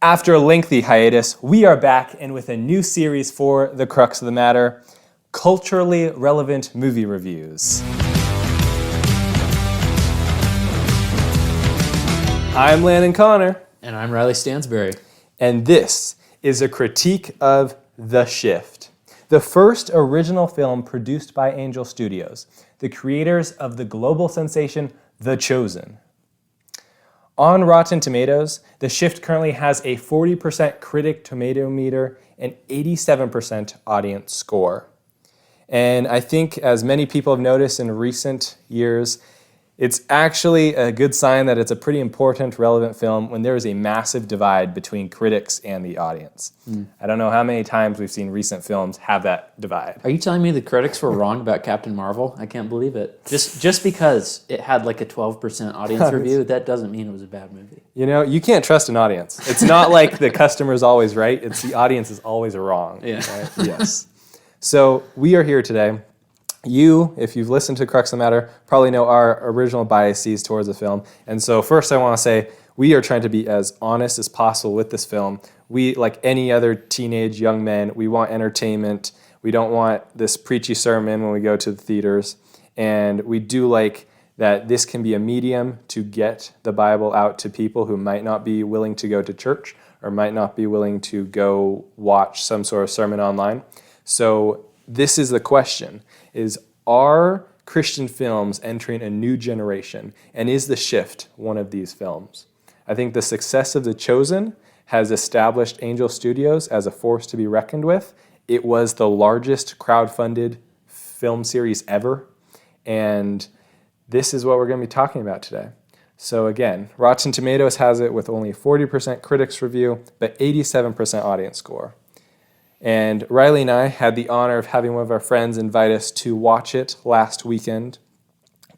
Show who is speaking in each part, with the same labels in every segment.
Speaker 1: After a lengthy hiatus, we are back and with a new series for The Crux of the Matter, culturally relevant movie reviews. I'm Landen Connor.
Speaker 2: And I'm Riley Stansberry.
Speaker 1: And this is a critique of The Shift, the first original film produced by Angel Studios, the creators of the global sensation The Chosen. On Rotten Tomatoes, The Shift currently has a 40% critic tomato meter and 87% audience score. And I think, as many people have noticed in recent years, it's actually a good sign that it's a pretty important, relevant film when there is a massive divide between critics and the audience. I don't know how many times we've seen recent films have that divide.
Speaker 2: Are you telling me the critics were wrong about Captain Marvel? I can't believe it. Just because it had like a 12% audience review, that doesn't mean it was a bad movie.
Speaker 1: You know, you can't trust an audience. It's not like the customer's always right. It's the audience is always wrong.
Speaker 2: Yeah.
Speaker 1: Right? Yes. So we are here today. You, if you've listened to Crux of the Matter, probably know our original biases towards the film. And so first I want to say we are trying to be as honest as possible with this film. We, like any other teenage young men, we want entertainment. We don't want this preachy sermon when we go to the theaters. And we do like that this can be a medium to get the Bible out to people who might not be willing to go to church or might not be willing to go watch some sort of sermon online. So this is the question, are Christian films entering a new generation? And is The Shift one of these films? I think the success of The Chosen has established Angel Studios as a force to be reckoned with. It was the largest crowd-funded film series ever. And this is what we're going to be talking about today. So again, Rotten Tomatoes has it with only 40% critics review, but 87% audience score. And Riley and I had the honor of having one of our friends invite us to watch it last weekend.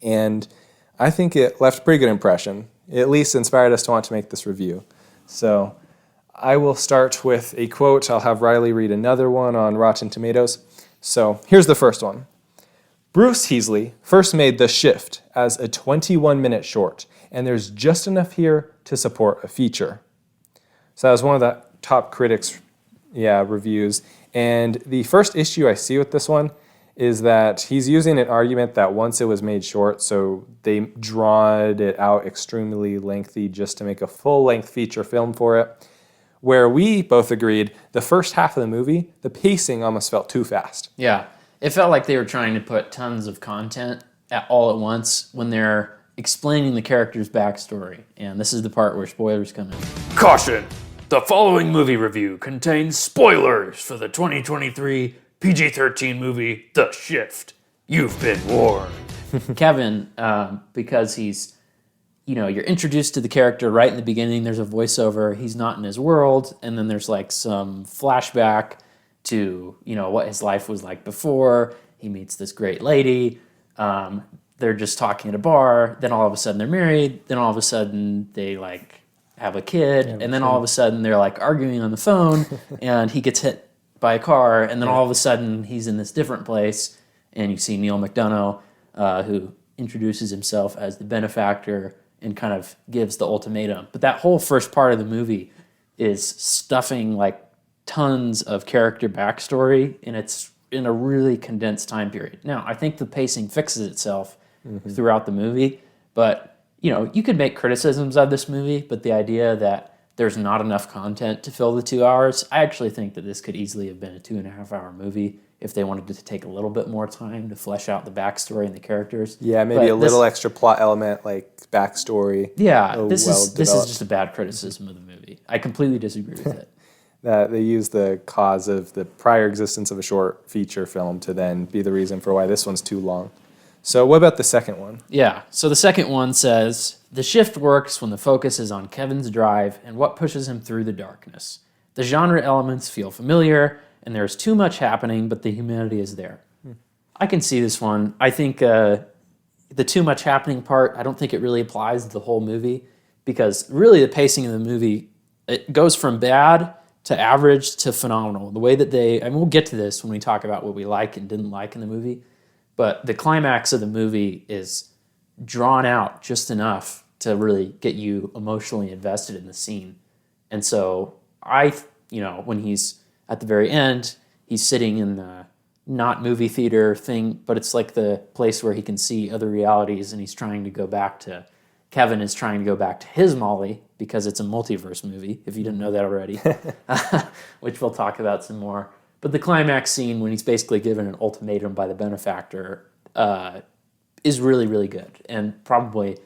Speaker 1: And I think it left a pretty good impression. It at least inspired us to want to make this review. So I will start with a quote. I'll have Riley read another one on Rotten Tomatoes. So here's the first one. Bruce Heasley first made The Shift as a 21-minute short, and there's just enough here to support a feature. So that was one of the top critics' reviews. And the first issue I see with this one is that he's using an argument that once it was made short, so they drawed it out extremely lengthy just to make a full-length feature film for it, where we both agreed the first half of the movie, the pacing almost felt too fast.
Speaker 2: Yeah, it felt like they were trying to put tons of content all at once when they're explaining the character's backstory. And this is the part where spoilers come in.
Speaker 3: Caution! The following movie review contains spoilers for the 2023 PG-13 movie, The Shift. You've been warned.
Speaker 2: Kevin, because he's, you're introduced to the character right in the beginning. There's a voiceover. He's not in his world. And then there's like some flashback to, what his life was like before. He meets this great lady. They're just talking at a bar. Then all of a sudden they're married. Then all of a sudden they have a kid, and then all of a sudden they're arguing on the phone, and he gets hit by a car, and then all of a sudden he's in this different place, and you see Neil McDonough, who introduces himself as the benefactor and kind of gives the ultimatum. But that whole first part of the movie is stuffing tons of character backstory, and it's in a really condensed time period. Now, I think the pacing fixes itself throughout the movie, but you could make criticisms of this movie, but the idea that there's not enough content to fill the 2 hours, I actually think that this could easily have been a 2.5-hour movie if they wanted to take a little bit more time to flesh out the backstory and the characters.
Speaker 1: Yeah, maybe a little extra plot element like backstory.
Speaker 2: Yeah, this is just a bad criticism of the movie. I completely disagree with it.
Speaker 1: That they use the cause of the prior existence of a short feature film to then be the reason for why this one's too long. So what about the second one?
Speaker 2: Yeah, so the second one says, The Shift works when the focus is on Kevin's drive and what pushes him through the darkness. The genre elements feel familiar, and there's too much happening, but the humanity is there. I can see this one. I think the too much happening part, I don't think it really applies to the whole movie, because really the pacing of the movie, it goes from bad to average to phenomenal. The way that we'll get to this when we talk about what we like and didn't like in the movie, but the climax of the movie is drawn out just enough to really get you emotionally invested in the scene. And so when he's at the very end, he's sitting in the not movie theater thing, but it's like the place where he can see other realities, and Kevin is trying to go back to his Molly because it's a multiverse movie, if you didn't know that already, which we'll talk about some more. But the climax scene when he's basically given an ultimatum by the benefactor is really, really good, and probably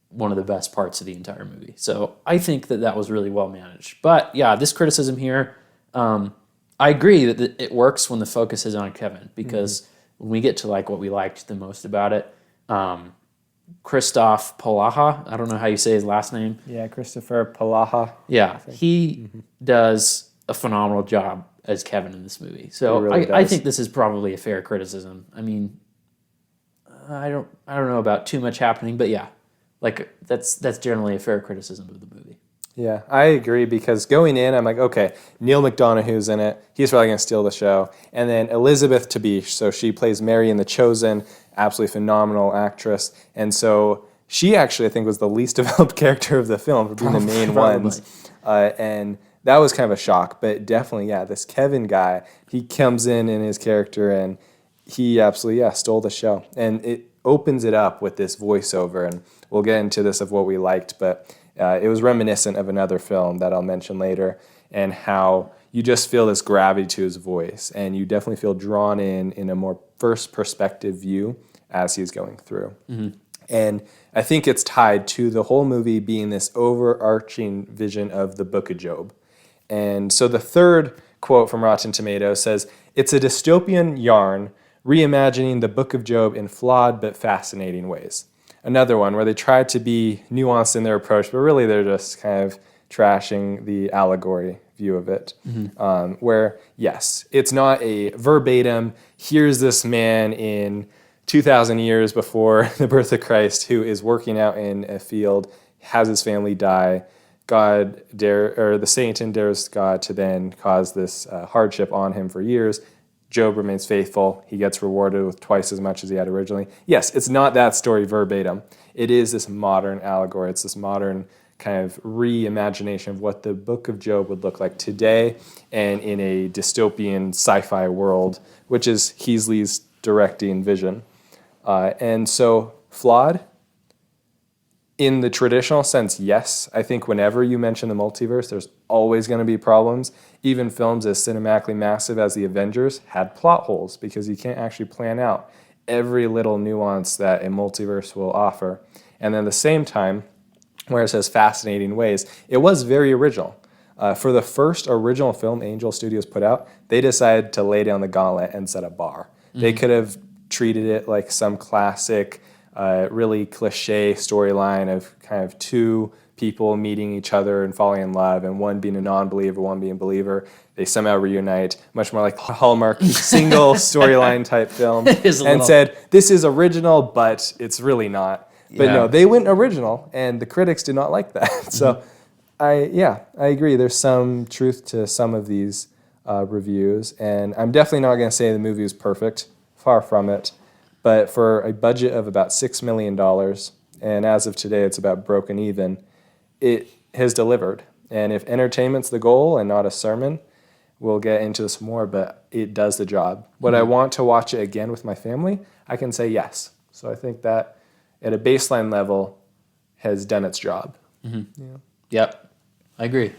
Speaker 2: one of the best parts of the entire movie. So I think that was really well managed. But yeah, this criticism here, I agree that it works when the focus is on Kevin, because when we get to like what we liked the most about it, Christoph Polaha, I don't know how you say his last name.
Speaker 1: Yeah, Christopher Polaha.
Speaker 2: Yeah, he does a phenomenal job as Kevin in this movie. So
Speaker 1: really
Speaker 2: I
Speaker 1: does.
Speaker 2: think this is probably a fair criticism. I mean, I don't know about too much happening, but yeah, like that's generally a fair criticism of the movie.
Speaker 1: Yeah, I agree, because going in, I'm like, okay, Neil McDonaghu's in it. He's probably going to steal the show. And then Elizabeth Tabish, so she plays Mary in The Chosen, absolutely phenomenal actress. And so she actually, I think, was the least developed character of the film for being the main ones. And that was kind of a shock. But definitely, yeah, this Kevin guy, he comes in his character, and he absolutely, stole the show. And it opens it up with this voiceover, and we'll get into this of what we liked, but it was reminiscent of another film that I'll mention later, and how you just feel this gravity to his voice, and you definitely feel drawn in a more first perspective view as he's going through. And I think it's tied to the whole movie being this overarching vision of the Book of Job. And so the third quote from Rotten Tomatoes says, "It's a dystopian yarn reimagining the Book of Job in flawed but fascinating ways." Another one where they try to be nuanced in their approach, but really they're just kind of trashing the allegory view of it. Where, yes, it's not a verbatim, here's this man in 2,000 years before the birth of Christ who is working out in a field, has his family die. The Satan dares God to then cause this hardship on him for years. Job remains faithful. He gets rewarded with twice as much as he had originally. Yes, it's not that story verbatim. It is this modern allegory. It's this modern kind of reimagination of what the Book of Job would look like today and in a dystopian sci-fi world, which is Heasley's directing vision. And so, flawed? In the traditional sense, yes. I think whenever you mention the multiverse, there's always going to be problems. Even films as cinematically massive as The Avengers had plot holes because you can't actually plan out every little nuance that a multiverse will offer. And then at the same time, where it says fascinating ways, it was very original. For the first original film Angel Studios put out, they decided to lay down the gauntlet and set a bar. They could have treated it like some classic really cliche storyline of kind of two people meeting each other and falling in love, and one being a non-believer, one being a believer. They somehow reunite, much more like a Hallmark single storyline type film, and said, this is original, but it's really not. But no, they went original, and the critics did not like that. So I agree. There's some truth to some of these reviews, and I'm definitely not going to say the movie is perfect. Far from it. But for a budget of about $6 million, and as of today it's about broken even, it has delivered. And if entertainment's the goal and not a sermon, we'll get into this more, but it does the job. Would I want to watch it again with my family? I can say yes. So I think that at a baseline level has done its job.
Speaker 2: Yep, I agree.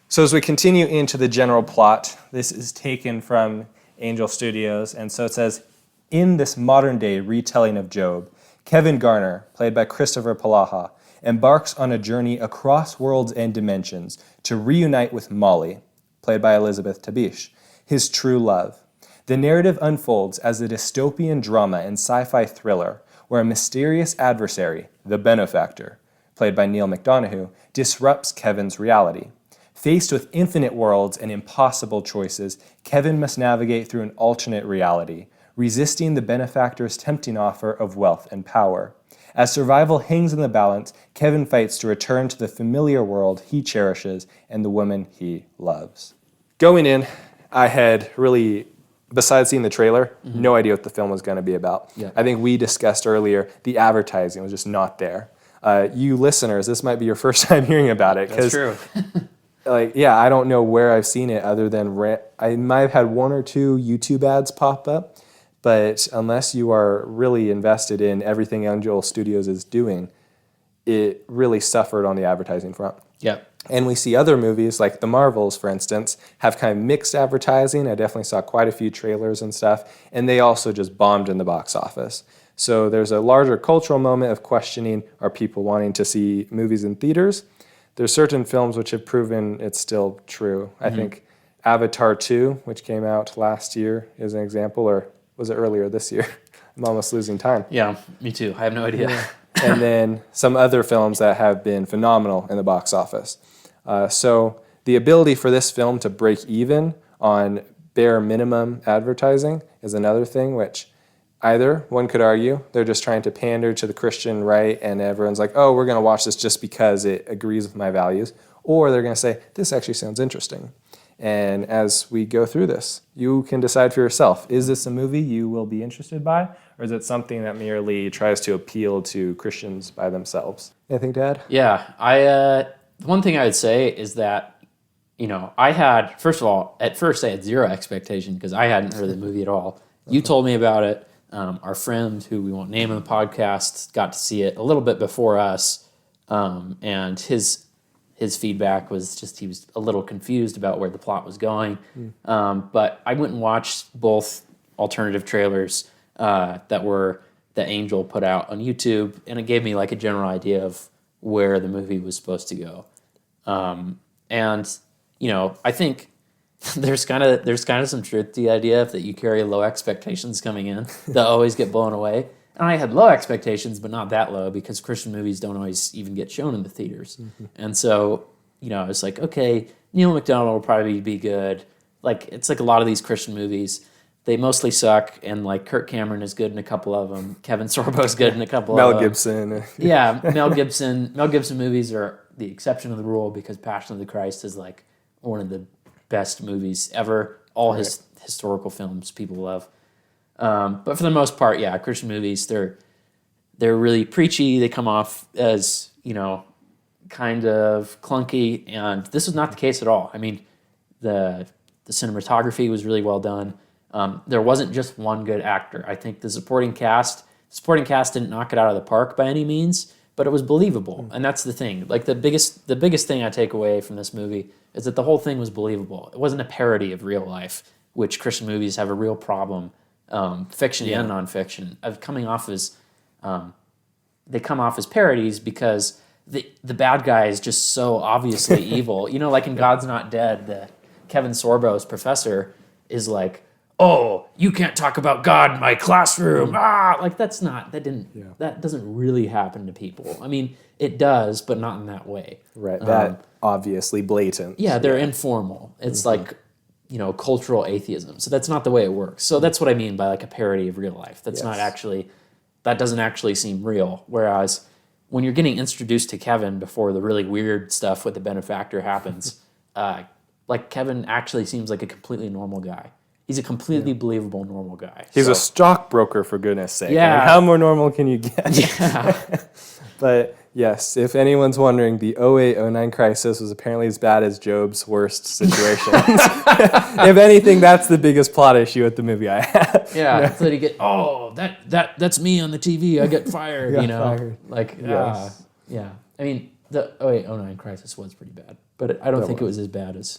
Speaker 1: So as we continue into the general plot, this is taken from Angel Studios, and so it says, in this modern-day retelling of Job, Kevin Garner, played by Christopher Polaha, embarks on a journey across worlds and dimensions to reunite with Molly, played by Elizabeth Tabish, his true love. The narrative unfolds as a dystopian drama and sci-fi thriller where a mysterious adversary, the benefactor, played by Neil McDonaghu, disrupts Kevin's reality. Faced with infinite worlds and impossible choices, Kevin must navigate through an alternate reality, resisting the benefactor's tempting offer of wealth and power. As survival hangs in the balance, Kevin fights to return to the familiar world he cherishes and the woman he loves. Going in, I had really, besides seeing the trailer, no idea what the film was going to be about.
Speaker 2: Yeah.
Speaker 1: I think we discussed earlier, the advertising was just not there. You listeners, this might be your first time hearing about it.
Speaker 2: That's true.
Speaker 1: I don't know where I've seen it other than I might have had one or two YouTube ads pop up, but unless you are really invested in everything Angel Studios is doing, it really suffered on the advertising front.
Speaker 2: Yep.
Speaker 1: And we see other movies like the Marvels, for instance, have kind of mixed advertising. I definitely saw quite a few trailers and stuff, and they also just bombed in the box office. So there's a larger cultural moment of questioning, are people wanting to see movies in theaters? There's certain films which have proven it's still true. I think Avatar 2, which came out last year, is an example, or was it earlier this year? I'm almost losing time.
Speaker 2: Yeah, me too. I have no idea.
Speaker 1: Yeah. And then some other films that have been phenomenal in the box office. So the ability for this film to break even on bare minimum advertising is another thing, which either, one could argue, they're just trying to pander to the Christian right and everyone's like, oh, we're going to watch this just because it agrees with my values. Or they're going to say, this actually sounds interesting. And as we go through this, you can decide for yourself, is this a movie you will be interested by? Or is it something that merely tries to appeal to Christians by themselves? Anything to add?
Speaker 2: Yeah, one thing I would say is that, I had, first of all, at first I had zero expectation because I hadn't heard of the movie at all. You told me about it. Our friend, who we won't name in the podcast, got to see it a little bit before us, and his feedback was just he was a little confused about where the plot was going. But I went and watched both alternative trailers that Angel put out on YouTube, and it gave me like a general idea of where the movie was supposed to go. I think there's kind of some truth to the idea that you carry low expectations coming in, they'll always get blown away. And I had low expectations, but not that low, because Christian movies don't always even get shown in the theaters. And so, it's like, okay, Neil McDonough will probably be good. Like, it's like a lot of these Christian movies, they mostly suck, and like Kirk Cameron is good in a couple of them. Kevin Sorbo's good in a couple of them.
Speaker 1: Mel Gibson.
Speaker 2: Yeah, Mel Gibson movies are the exception of the rule, because Passion of the Christ is like one of the best movies ever. All his historical films people love. But for the most part, yeah, Christian movies, they're really preachy. They come off as, kind of clunky, and this is not the case at all. I mean, the cinematography was really well done. There wasn't just one good actor. I think the supporting cast didn't knock it out of the park by any means, but it was believable. And that's the thing. Like the biggest thing I take away from this movie is that the whole thing was believable. It wasn't a parody of real life, which Christian movies have a real problem, fiction and nonfiction, of coming off as they come off as parodies because the bad guy is just so obviously evil. Like in God's Not Dead, the Kevin Sorbo's professor is like, oh, you can't talk about God in my classroom. Like that doesn't really happen to people. I mean, it does, but not in that way.
Speaker 1: Right. That obviously blatant.
Speaker 2: Yeah, they're informal. It's like, cultural atheism. So that's not the way it works. So that's what I mean by like a parody of real life. That doesn't actually seem real. Whereas when you're getting introduced to Kevin before the really weird stuff with the benefactor happens, like Kevin actually seems like a completely normal guy. He's a completely believable normal guy.
Speaker 1: He's a stockbroker, for goodness sake.
Speaker 2: Yeah.
Speaker 1: I mean, how more normal can you get?
Speaker 2: Yeah.
Speaker 1: But yes, if anyone's wondering, the 08-09 crisis was apparently as bad as Job's worst situations. If anything, that's the biggest plot issue with the movie I have.
Speaker 2: Yeah. So that you get, that's me on the TV. I get fired.
Speaker 1: Fired.
Speaker 2: Like,
Speaker 1: Yes.
Speaker 2: yeah. I mean, the 08-09 crisis was pretty bad, but I don't think it was as bad as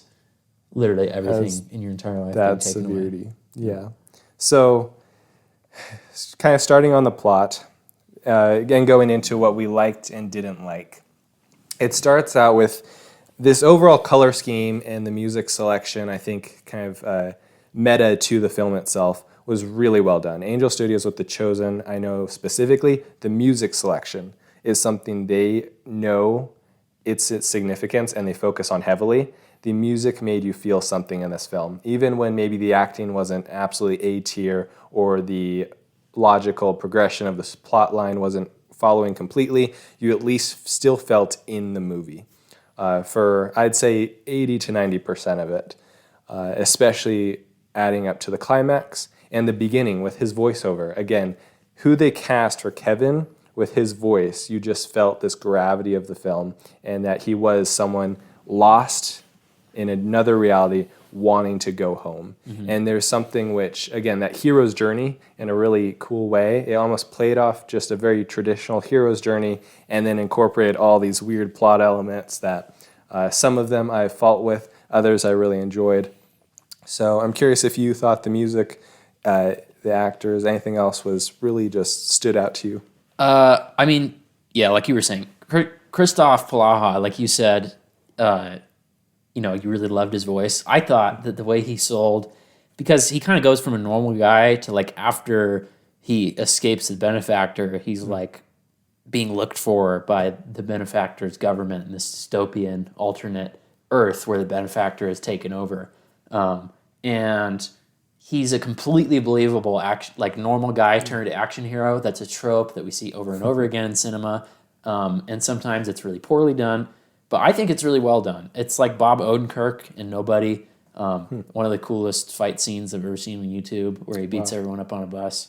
Speaker 2: literally everything in your entire life.
Speaker 1: That severity. Away. Yeah. So, kind of starting on the plot. Again, going into what we liked and didn't like. It starts out with this overall color scheme and the music selection, I think kind of meta to the film itself, was really well done. Angel Studios with The Chosen, I know specifically, the music selection is something they know its significance and they focus on heavily. The music made you feel something in this film, even when maybe the acting wasn't absolutely A tier or the logical progression of this plot line wasn't following completely, you at least still felt in the movie. For, I'd say, 80 to 90% of it, especially adding up to the climax and the beginning with his voiceover. Again, who they cast for Kevin with his voice, you just felt this gravity of the film, and that he was someone lost in another reality wanting to go home. And there's something which, again, that hero's journey in a really cool way, it almost played off just a very traditional hero's journey and then incorporated all these weird plot elements that some of them I fault with, others I really enjoyed. So I'm curious if you thought the music, the actors, anything else was really just stood out to you.
Speaker 2: I mean, yeah, like you were saying, Christoph Polaha, like you said, you know, you really loved his voice. I thought that the way he sold, because he kind of goes from a normal guy to like after he escapes the benefactor, he's like being looked for by the benefactor's government in this dystopian alternate Earth where the benefactor has taken over. And he's a completely believable action, like normal guy turned action hero. That's a trope that we see over and over again in cinema. And sometimes it's really poorly done. But I think it's really well done. It's like Bob Odenkirk in Nobody. One of the coolest fight scenes I've ever seen on YouTube, where he beats everyone up on a bus.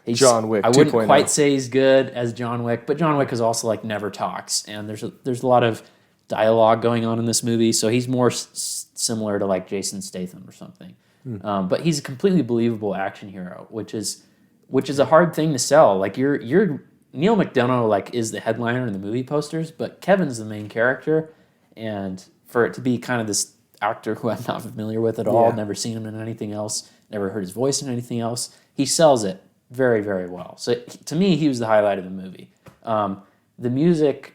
Speaker 1: John Wick
Speaker 2: I wouldn't
Speaker 1: 2.0.
Speaker 2: quite say he's good as John Wick, but John Wick is also like never talks, and there's a lot of dialogue going on in this movie. So he's more similar to like Jason Statham or something. But he's a completely believable action hero, which is a hard thing to sell. Like you're Neil McDonough like is the headliner in the movie posters, but Kevin's the main character, and for it to be kind of this actor who I'm not familiar with at all, never seen him in anything else, never heard his voice in anything else, he sells it very, very well. So to me, he was the highlight of the movie. The music,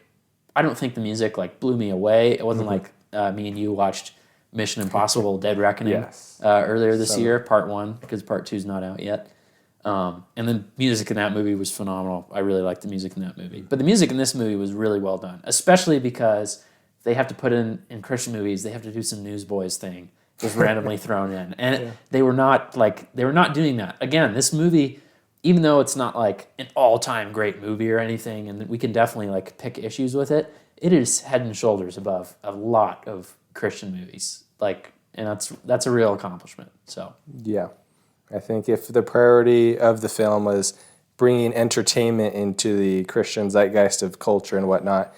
Speaker 2: I don't think the music like blew me away. It wasn't like me and you watched Mission Impossible: Dead Reckoning earlier this year, part 1, because part 2 is not out yet. And the music in that movie was phenomenal. I really liked the music in that movie. But the music in this movie was really well done, especially because they have to put in Christian movies, they have to do some Newsboys thing just randomly thrown in. And they were not doing that. Again, this movie, even though it's not like an all-time great movie or anything, and we can definitely like pick issues with it, it is head and shoulders above a lot of Christian movies. Like, and that's a real accomplishment. So
Speaker 1: Yeah. I think if the priority of the film was bringing entertainment into the Christian zeitgeist of culture and whatnot,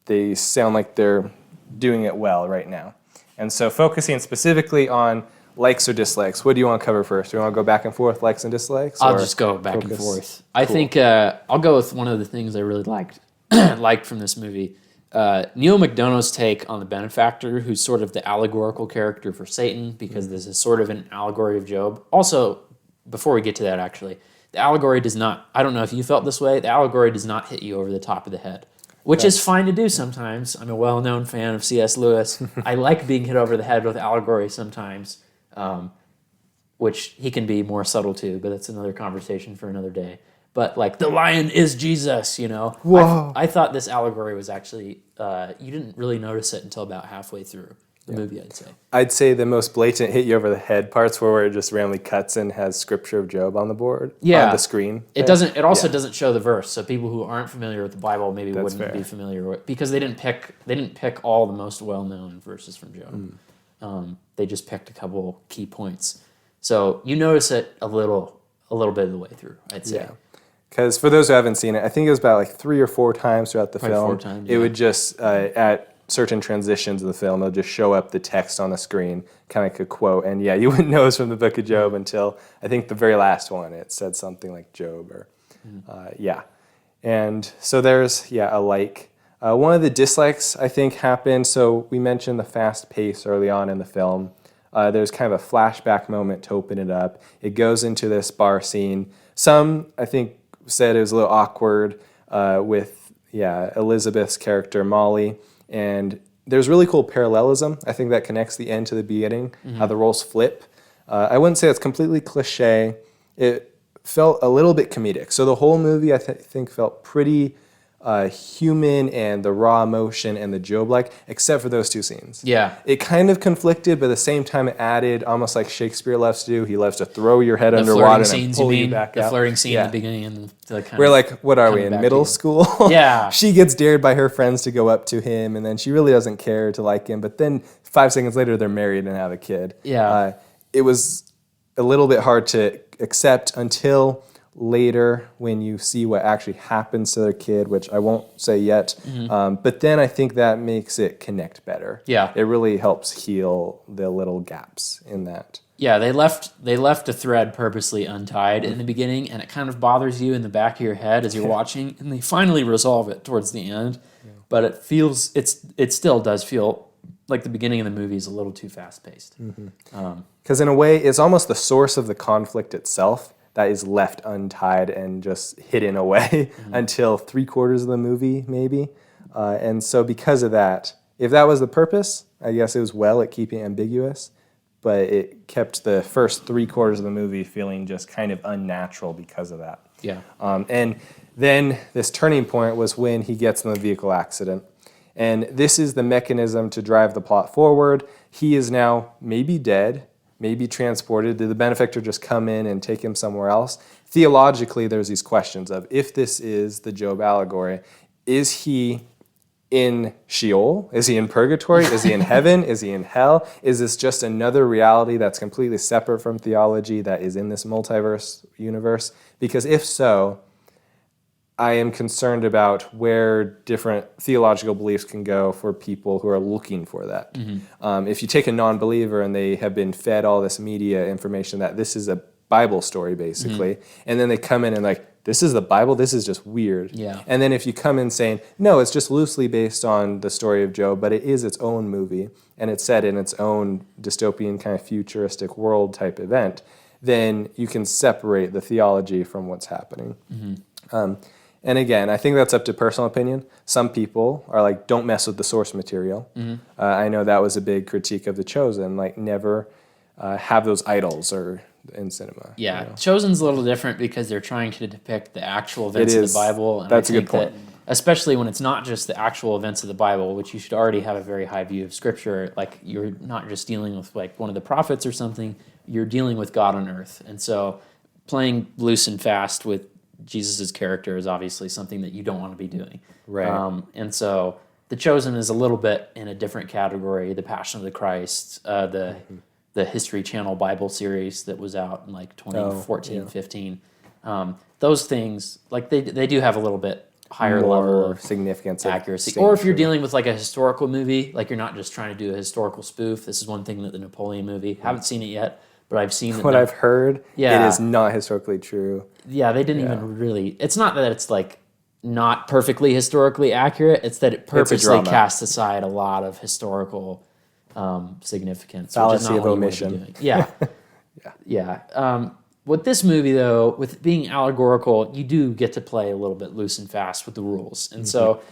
Speaker 1: they sound like they're doing it well right now. And so focusing specifically on likes or dislikes, what do you want to cover first? Do you want to go back and forth, likes and dislikes?
Speaker 2: I'll
Speaker 1: or
Speaker 2: just go back and
Speaker 1: focus?
Speaker 2: forth. I think I'll go with one of the things I really liked from this movie. Neil McDonough's take on the benefactor, who's sort of the allegorical character for Satan, because this is sort of an allegory of Job. Also, before we get to that, actually, the allegory does not, I don't know if you felt this way, the allegory does not hit you over the top of the head, which is fine to do sometimes. I'm a well-known fan of C.S. Lewis. I like being hit over the head with allegory sometimes, which he can be more subtle too, but that's another conversation for another day. But like the lion is Jesus, you know.
Speaker 1: Whoa.
Speaker 2: I thought this allegory was actually, you didn't really notice it until about halfway through the movie, I'd say.
Speaker 1: I'd say the most blatant hit you over the head parts were where it just randomly cuts and has Scripture of Job on the board, on the screen.
Speaker 2: It doesn't. It also doesn't show the verse, so people who aren't familiar with the Bible maybe wouldn't be familiar with, because they didn't pick all the most well-known verses from Job. They just picked a couple key points. So you notice it a little bit of the way through, I'd say.
Speaker 1: Yeah. Because for those who haven't seen it, I think it was about like 3 or 4 times throughout the film.
Speaker 2: 4 times,
Speaker 1: It would just, at certain transitions of the film, it'll just show up the text on the screen, kind of like a quote. And yeah, you wouldn't know it's from the book of Job until I think the very last one. It said something like Job or, And so there's, a like. One of the dislikes, I think, happened, so we mentioned the fast pace early on in the film. There's kind of a flashback moment to open it up. It goes into this bar scene. Some, I think, said it was a little awkward with Elizabeth's character Molly, and there's really cool parallelism. I think that connects the end to the beginning, how the roles flip. I wouldn't say it's completely cliche. It felt a little bit comedic. So the whole movie I think felt pretty human and the raw emotion and the Job-like, except for those 2 scenes.
Speaker 2: Yeah.
Speaker 1: It kind of conflicted, but at the same time it added, almost like Shakespeare loves to do. He loves to throw your head underwater and then pull you back
Speaker 2: the
Speaker 1: out.
Speaker 2: flirting scene at the beginning and the kind
Speaker 1: We're
Speaker 2: of
Speaker 1: like, what are we, in middle school?
Speaker 2: Yeah.
Speaker 1: She gets dared by her friends to go up to him, and then she really doesn't care to like him, but then 5 seconds later they're married and have a kid.
Speaker 2: Yeah.
Speaker 1: It was a little bit hard to accept until later when you see what actually happens to their kid, which I won't say yet. But then I think that makes it connect better.
Speaker 2: Yeah.
Speaker 1: It really helps heal the little gaps in that.
Speaker 2: Yeah, they left a thread purposely untied in the beginning, and it kind of bothers you in the back of your head as you're watching, and they finally resolve it towards the end. But it still does feel like the beginning of the movie is a little too fast paced.
Speaker 1: Because in a way, it's almost the source of the conflict itself that is left untied and just hidden away until 3/4 of the movie, maybe. And so because of that, if that was the purpose, I guess it was well at keeping it ambiguous, but it kept the first 3/4 of the movie feeling just kind of unnatural because of that.
Speaker 2: Yeah.
Speaker 1: And then this turning point was when he gets in the vehicle accident. And this is the mechanism to drive the plot forward. He is now maybe dead, maybe transported. Did the benefactor just come in and take him somewhere else? Theologically, there's these questions of, if this is the Job allegory, is he in Sheol? Is he in purgatory? Is he in heaven? Is he in hell? Is this just another reality that's completely separate from theology that is in this multiverse universe? Because if so, I am concerned about where different theological beliefs can go for people who are looking for that. If you take a non-believer and they have been fed all this media information that this is a Bible story, basically, and then they come in and like, this is the Bible, this is just weird.
Speaker 2: Yeah.
Speaker 1: And then if you come in saying, no, it's just loosely based on the story of Job, but it is its own movie, and it's set in its own dystopian kind of futuristic world type event, then you can separate the theology from what's happening. And again, I think that's up to personal opinion. Some people are like, don't mess with the source material. I know that was a big critique of The Chosen, like never have those idols or in cinema.
Speaker 2: Yeah,
Speaker 1: you know?
Speaker 2: Chosen's a little different because they're trying to depict the actual events of the Bible. And
Speaker 1: That's
Speaker 2: I
Speaker 1: a
Speaker 2: think
Speaker 1: good point.
Speaker 2: That, especially when it's not just the actual events of the Bible, which you should already have a very high view of Scripture. Like you're not just dealing with like one of the prophets or something. You're dealing with God on earth, and so playing loose and fast with Jesus's character is obviously something that you don't want to be doing.
Speaker 1: Right.
Speaker 2: And so The Chosen is a little bit in a different category. The Passion of the Christ, the History Channel Bible series that was out in like 2014, 15. Those things, like they do have a little bit higher
Speaker 1: More
Speaker 2: level of
Speaker 1: significance,
Speaker 2: accuracy. Or if you're dealing with like a historical movie, like you're not just trying to do a historical spoof. This is one thing that the Napoleon movie, haven't seen it yet, but I've seen that
Speaker 1: what I've heard,
Speaker 2: Yeah.
Speaker 1: it is not historically true.
Speaker 2: Yeah, they didn't even really. It's not that it's like not perfectly historically accurate. It's that it purposely
Speaker 1: drama.
Speaker 2: casts aside a lot of historical significance.
Speaker 1: Fallacy
Speaker 2: which is not
Speaker 1: of
Speaker 2: what you want to be
Speaker 1: omission.
Speaker 2: doing. Yeah, yeah. With this movie, though, with being allegorical, you do get to play a little bit loose and fast with the rules, and so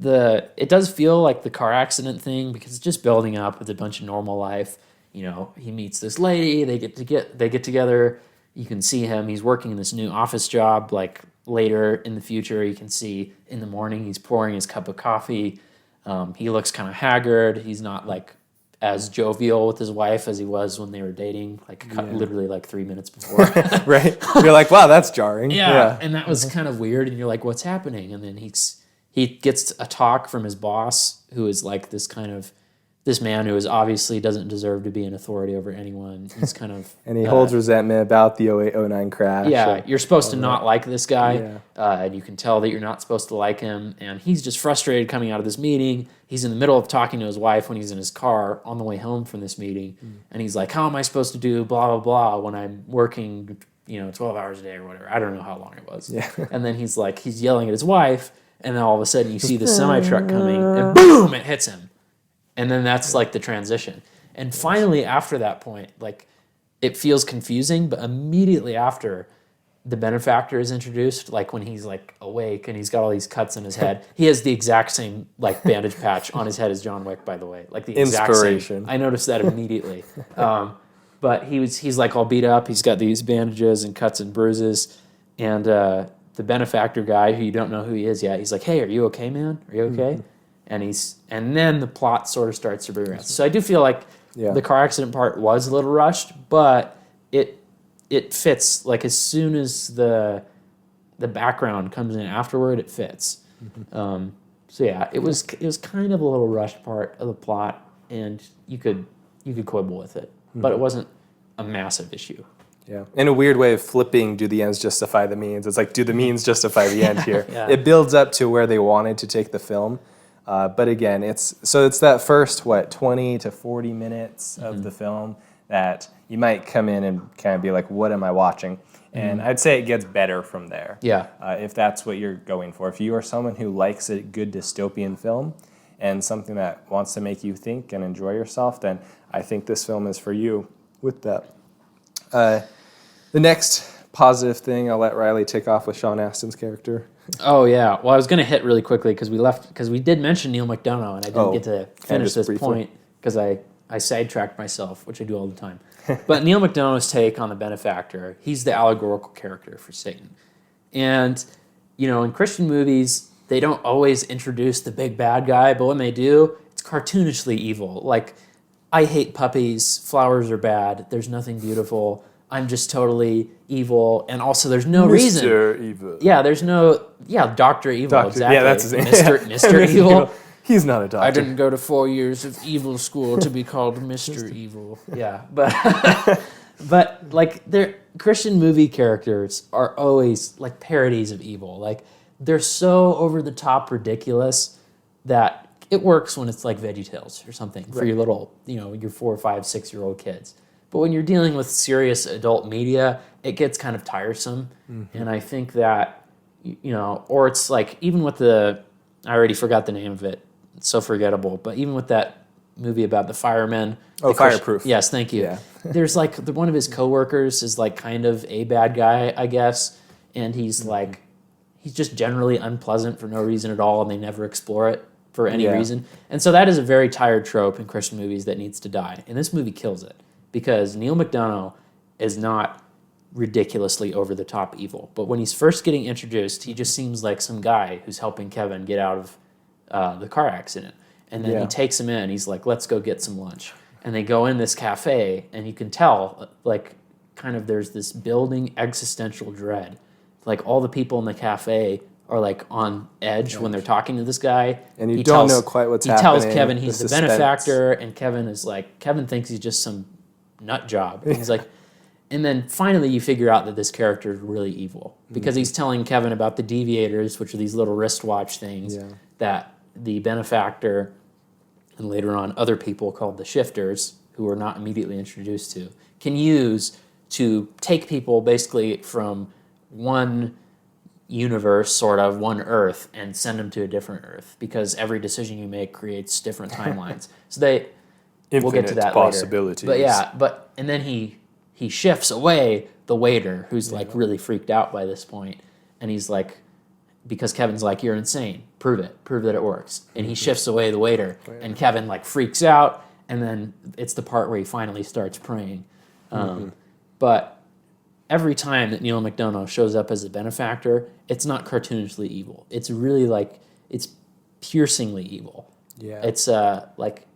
Speaker 2: it does feel like the car accident thing because it's just building up with a bunch of normal life. You know, he meets this lady. They get together. You can see him. He's working in this new office job. Like later in the future, you can see in the morning he's pouring his cup of coffee. He looks kind of haggard. He's not like as jovial with his wife as he was when they were dating, like literally like 3 minutes before.
Speaker 1: Right? You're like, wow, that's jarring.
Speaker 2: Yeah, and that was kind of weird. And you're like, what's happening? And then he gets a talk from his boss, who is like this man who is obviously doesn't deserve to be an authority over anyone. He's kind of
Speaker 1: And he holds resentment about the 08-09 crash.
Speaker 2: Yeah, you're supposed to not like this guy,
Speaker 1: Yeah.
Speaker 2: and you can tell that you're not supposed to like him. And he's just frustrated coming out of this meeting. He's in the middle of talking to his wife when he's in his car on the way home from this meeting, and he's like, "How am I supposed to do blah blah blah when I'm working, 12 hours a day or whatever? I don't know how long it was."
Speaker 1: Yeah.
Speaker 2: And then he's yelling at his wife, and then all of a sudden you see the semi truck coming, and boom, it hits him. And then that's like the transition. And finally, after that point, like it feels confusing, but immediately after the benefactor is introduced, like when he's like awake and he's got all these cuts in his head, he has the exact same like bandage patch on his head as John Wick, by the way. Like the exact
Speaker 1: Inspiration.
Speaker 2: same. I noticed that immediately. But he's like all beat up. He's got these bandages and cuts and bruises. And the benefactor guy, who you don't know who he is yet, he's like, "Hey, are you okay, man? Are you okay?" And then the plot sort of starts to progress. So I do feel like the car accident part was a little rushed, but it fits. Like as soon as the background comes in afterward, it fits. So yeah, it was kind of a little rushed part of the plot, and you could quibble with it, but it wasn't a massive issue.
Speaker 1: Yeah. In a weird way of flipping, do the ends justify the means? It's like, do the means justify the end here?
Speaker 2: Yeah.
Speaker 1: It builds up to where they wanted to take the film. But again, it's that first, 20 to 40 minutes of the film that you might come in and kind of be like, what am I watching? And I'd say it gets better from there.
Speaker 2: Yeah.
Speaker 1: If that's what you're going for. If you are someone who likes a good dystopian film and something that wants to make you think and enjoy yourself, then I think this film is for you with that. The next positive thing, I'll let Riley tick off with Sean Astin's character.
Speaker 2: Oh yeah. Well, I was going to hit really quickly because we did mention Neil McDonough, and I didn't get to finish this
Speaker 1: briefly.
Speaker 2: point because I sidetracked myself, which I do all the time. But Neil McDonough's take on the benefactor, he's the allegorical character for Satan. And, in Christian movies, they don't always introduce the big bad guy, but when they do, it's cartoonishly evil. Like, I hate puppies, flowers are bad, there's nothing beautiful, I'm just totally evil, and also there's no reason.
Speaker 1: Mr. Evil.
Speaker 2: Yeah, there's no, Dr. Evil, exactly.
Speaker 1: Yeah, that's his name.
Speaker 2: Mr. Evil.
Speaker 1: He's not a doctor.
Speaker 2: I didn't go to 4 years of evil school to be called Mr. Evil. Yeah, but like Christian movie characters are always like parodies of evil. Like they're so over the top ridiculous that it works when it's like VeggieTales or something for your little, your 4, 5, 6-year-old kids. But when you're dealing with serious adult media, it gets kind of tiresome. And I think that, or it's like even with I already forgot the name of it. It's so forgettable. But even with that movie about the firemen.
Speaker 1: Oh, Fireproof.
Speaker 2: Yes, thank you.
Speaker 1: Yeah.
Speaker 2: There's like one of his coworkers is like kind of a bad guy, I guess. And he's like, he's just generally unpleasant for no reason at all. And they never explore it for any reason. And so that is a very tired trope in Christian movies that needs to die. And this movie kills it. Because Neil McDonough is not ridiculously over-the-top evil. But when he's first getting introduced, he just seems like some guy who's helping Kevin get out of the car accident. And then he takes him in. He's like, let's go get some lunch. And they go in this cafe, and you can tell, like, kind of there's this building existential dread. Like, all the people in the cafe are, like, on edge when they're talking to this guy.
Speaker 1: And you don't know quite what's happening.
Speaker 2: He tells Kevin he's the
Speaker 1: suspense.
Speaker 2: benefactor, and Kevin thinks he's just some nut job. He's like, and then finally you figure out that this character is really evil because he's telling Kevin about the deviators, which are these little wristwatch things that the benefactor and later on other people called the shifters, who are not immediately introduced to, can use to take people basically from one universe, sort of one Earth, and send them to a different Earth because every decision you make creates different timelines. So we'll get to that
Speaker 1: possibilities.
Speaker 2: Later. And then he shifts away the waiter, who's like really freaked out by this point, and he's like, because Kevin's like, you're insane, prove that it works, and he shifts away the waiter, and Kevin like freaks out, and then it's the part where he finally starts praying. But every time that Neil McDonough shows up as a benefactor, it's not cartoonishly evil. It's really like, it's piercingly evil.
Speaker 1: Yeah.
Speaker 2: It's like,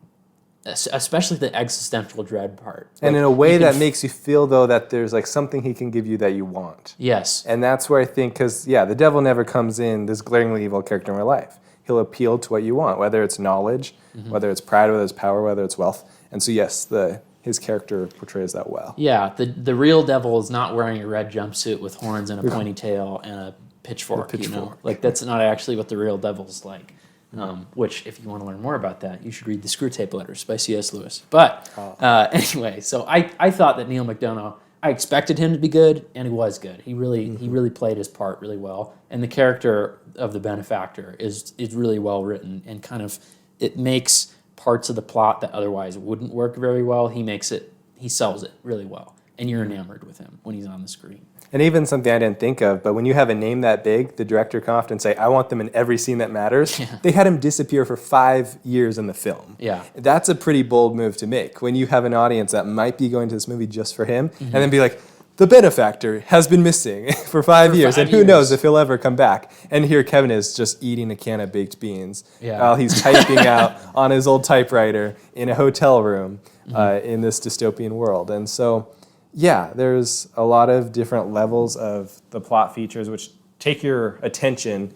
Speaker 2: especially the existential dread part.
Speaker 1: And
Speaker 2: like,
Speaker 1: in a way that makes you feel, though, that there's like something he can give you that you want.
Speaker 2: Yes.
Speaker 1: And that's where I think, because, the devil never comes in, this glaringly evil character in real life. He'll appeal to what you want, whether it's knowledge, whether it's pride, whether it's power, whether it's wealth. And so, yes, his character portrays that well.
Speaker 2: Yeah, the real devil is not wearing a red jumpsuit with horns and a pointy-tail and a pitchfork. Like, that's not actually what the real devil's like. Which, if you want to learn more about that, you should read The Screw Tape Letters by C.S. Lewis. But anyway, so I thought that Neil McDonough, I expected him to be good, and he was good. He really played his part really well. And the character of the benefactor is really well written, and kind of, it makes parts of the plot that otherwise wouldn't work very well, he sells it really well. And you're enamored with him when he's on the screen.
Speaker 1: And even something I didn't think of, but when you have a name that big, the director can often say, I want them in every scene that matters.
Speaker 2: Yeah.
Speaker 1: They had him disappear for 5 years in the film.
Speaker 2: Yeah.
Speaker 1: That's a pretty bold move to make when you have an audience that might be going to this movie just for him, and then be like, the benefactor has been missing for 5 years, and who knows if he'll ever come back. And here Kevin is just eating a can of baked beans while he's typing out on his old typewriter in a hotel room in this dystopian world. And so, there's a lot of different levels of the plot features which take your attention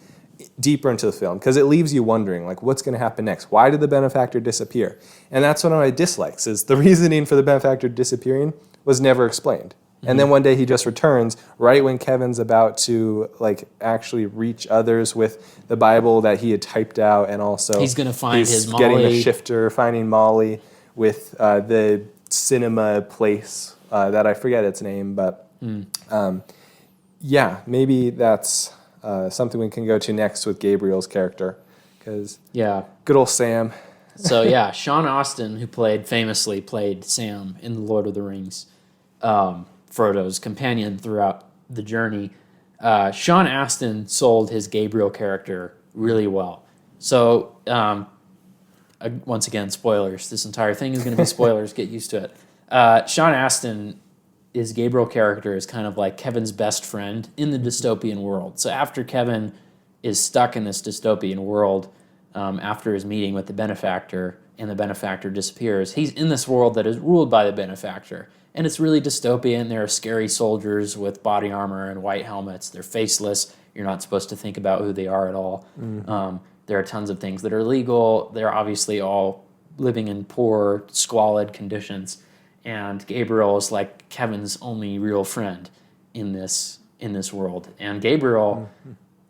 Speaker 1: deeper into the film because it leaves you wondering, like, what's going to happen next? Why did the benefactor disappear? And that's one of my dislikes, is the reasoning for the benefactor disappearing was never explained. And then one day he just returns right when Kevin's about to like actually reach others with the Bible that he had typed out, and also
Speaker 2: He's gonna find his
Speaker 1: getting the
Speaker 2: Molly.
Speaker 1: shifter, finding Molly with the cinema place that I forget its name, but yeah, maybe that's something we can go to next with Gabriel's character, because
Speaker 2: Yeah.
Speaker 1: good old Sam.
Speaker 2: So yeah, Sean Astin, who famously played Sam in The Lord of the Rings, Frodo's companion throughout the journey. Sean Astin sold his Gabriel character really well. So once again, spoilers. This entire thing is going to be spoilers. Get used to it. Sean Astin, his Gabriel character is kind of like Kevin's best friend in the dystopian world. So after Kevin is stuck in this dystopian world, after his meeting with the benefactor, and the benefactor disappears, he's in this world that is ruled by the benefactor. And it's really dystopian. There are scary soldiers with body armor and white helmets. They're faceless. You're not supposed to think about who they are at all. There are tons of things that are illegal. They're obviously all living in poor, squalid conditions. And Gabriel is like Kevin's only real friend in this world. And Gabriel,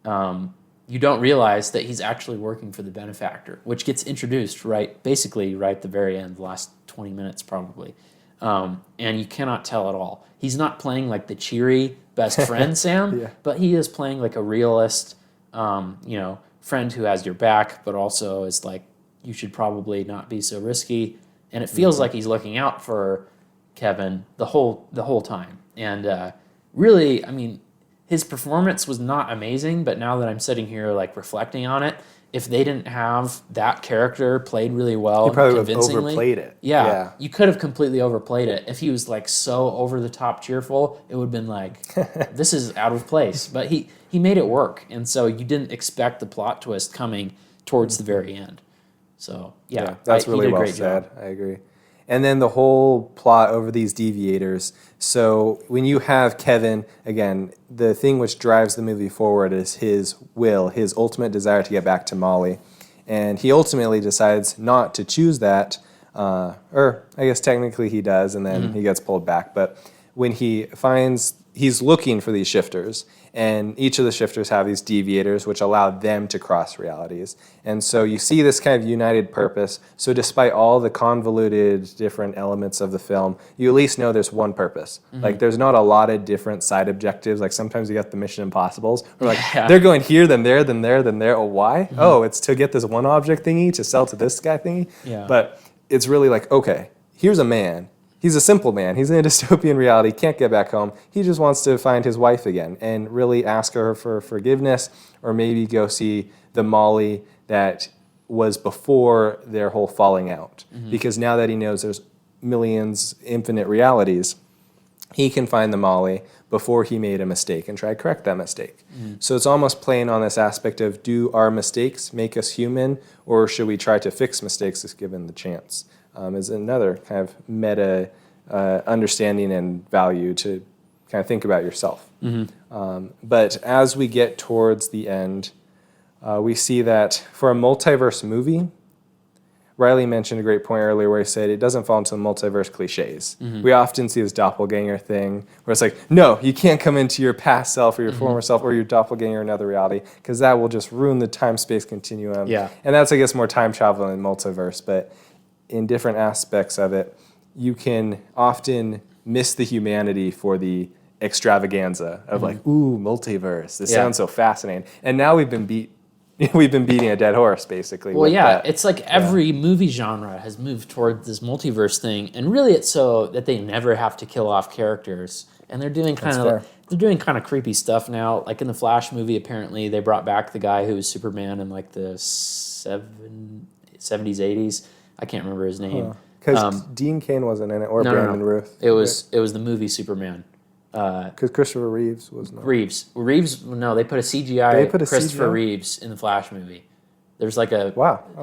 Speaker 2: you don't realize that he's actually working for the benefactor, which gets introduced basically right at the very end, the last 20 minutes probably. And you cannot tell at all. He's not playing like the cheery best friend Sam, but he is playing like a realist, friend who has your back, but also is like, you should probably not be so risky. And it feels like he's looking out for Kevin the whole time. And really, I mean, his performance was not amazing, but now that I'm sitting here like reflecting on it, if they didn't have that character played really well,
Speaker 1: He probably
Speaker 2: and
Speaker 1: would have
Speaker 2: convincingly,
Speaker 1: overplayed it.
Speaker 2: Yeah, you could have completely overplayed it. If he was like so over the top cheerful, it would have been like, this is out of place. But he made it work, and so you didn't expect the plot twist coming towards the very end. So yeah,
Speaker 1: that's
Speaker 2: he
Speaker 1: really
Speaker 2: did a
Speaker 1: well
Speaker 2: great
Speaker 1: said.
Speaker 2: job.
Speaker 1: I agree. And then the whole plot over these deviators. So when you have Kevin, again, the thing which drives the movie forward is his will, his ultimate desire to get back to Molly. And he ultimately decides not to choose that, or I guess technically he does, and then he gets pulled back. But when he's looking for these shifters, and each of the shifters have these deviators which allow them to cross realities. And so you see this kind of united purpose. So despite all the convoluted different elements of the film, you at least know there's one purpose. Like there's not a lot of different side objectives. Like sometimes you got the Mission Impossibles, where like they're going here, then there, then there, then there. Oh, why? Oh, it's to get this one object thingy to sell to this guy thingy.
Speaker 2: Yeah.
Speaker 1: But it's really like, okay, here's a man. He's a simple man. He's in a dystopian reality, can't get back home. He just wants to find his wife again and really ask her for forgiveness, or maybe go see the Molly that was before their whole falling out. Because now that he knows there's millions, infinite realities, he can find the Molly before he made a mistake and try to correct that mistake. So it's almost playing on this aspect of, do our mistakes make us human, or should we try to fix mistakes if given the chance? Is another kind of meta understanding and value to kind of think about yourself. But as we get towards the end, we see that for a multiverse movie, Riley mentioned a great point earlier where he said it doesn't fall into the multiverse cliches. We often see this doppelganger thing where it's like, no, you can't come into your past self or your former self or your doppelganger in another reality, because that will just ruin the time-space continuum.
Speaker 2: Yeah.
Speaker 1: And that's, I guess, more time travel in multiverse. But in different aspects of it, you can often miss the humanity for the extravaganza of like, ooh, multiverse. This sounds so fascinating. And now we've been beating a dead horse, basically.
Speaker 2: Well,
Speaker 1: with
Speaker 2: yeah,
Speaker 1: that.
Speaker 2: it's like every movie genre has moved toward this multiverse thing, and really it's so that they never have to kill off characters. And they're doing kind of creepy stuff now. Like in the Flash movie, apparently they brought back the guy who was Superman in like the 70s, 80s. I can't remember his name.
Speaker 1: Because Dean Cain wasn't in it, or Brandon Ruth.
Speaker 2: It was the movie Superman.
Speaker 1: Because Christopher Reeves was not.
Speaker 2: Reeves. No, they put a CGI Christopher Reeves in the Flash movie. There's like a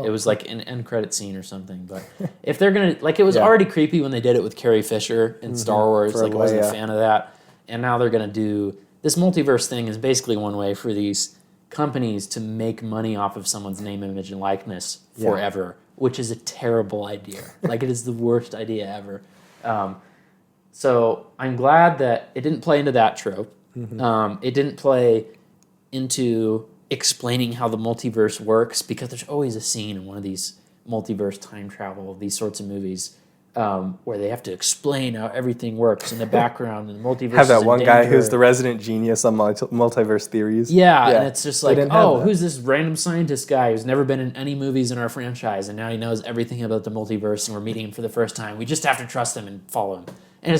Speaker 2: it was like an end credit scene or something. But if they're gonna it was already creepy when they did it with Carrie Fisher in Star Wars. I wasn't a fan of that, and now they're gonna do this multiverse thing. Is basically one way for these companies to make money off of someone's name, image, and likeness forever, which is a terrible idea. Like it is the worst idea ever. So I'm glad that it didn't play into that trope.
Speaker 1: Mm-hmm.
Speaker 2: It didn't play into explaining how the multiverse works, because there's always a scene in one of these multiverse time travel, these sorts of movies, where they have to explain how everything works in the background, and the multiverse
Speaker 1: Have
Speaker 2: is
Speaker 1: that
Speaker 2: in
Speaker 1: one guy
Speaker 2: danger.
Speaker 1: who's the resident genius on multiverse theories.
Speaker 2: Yeah, and it's just
Speaker 1: They
Speaker 2: like,
Speaker 1: didn't have
Speaker 2: oh,
Speaker 1: that.
Speaker 2: who's this random scientist guy who's never been in any movies in our franchise, and now he knows everything about the multiverse, and we're meeting him for the first time. We just have to trust him and follow him. And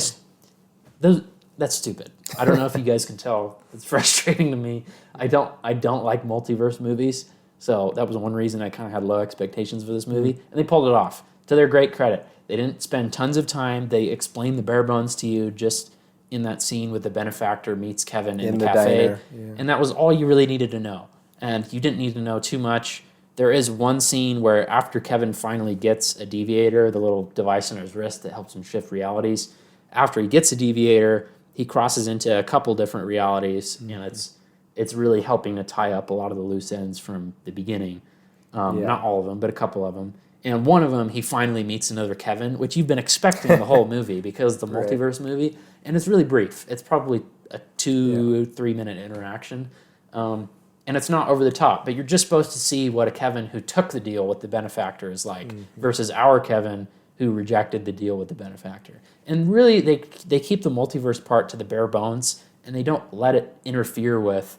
Speaker 2: that's stupid. I don't know if you guys can tell. It's frustrating to me. I don't like multiverse movies, so that was one reason I kind of had low expectations for this movie, and they pulled it off. To their great credit, they didn't spend tons of time. They explained the bare bones to you just in that scene with the benefactor meets Kevin in the cafe,
Speaker 1: diner, yeah.
Speaker 2: and that was all you really needed to know. And you didn't need to know too much. There is one scene where after Kevin finally gets a deviator, the little device on his wrist that helps him shift realities, after he gets a deviator, he crosses into a couple different realities, and it's really helping to tie up a lot of the loose ends from the beginning. Not all of them, but a couple of them. And one of them, he finally meets another Kevin, which you've been expecting the whole movie because the
Speaker 1: Right.
Speaker 2: multiverse movie, and it's really brief. It's probably a 2-3 minute interaction, and it's not over the top. But you're just supposed to see what a Kevin who took the deal with the benefactor is like versus our Kevin who rejected the deal with the benefactor. And really, they keep the multiverse part to the bare bones, and they don't let it interfere with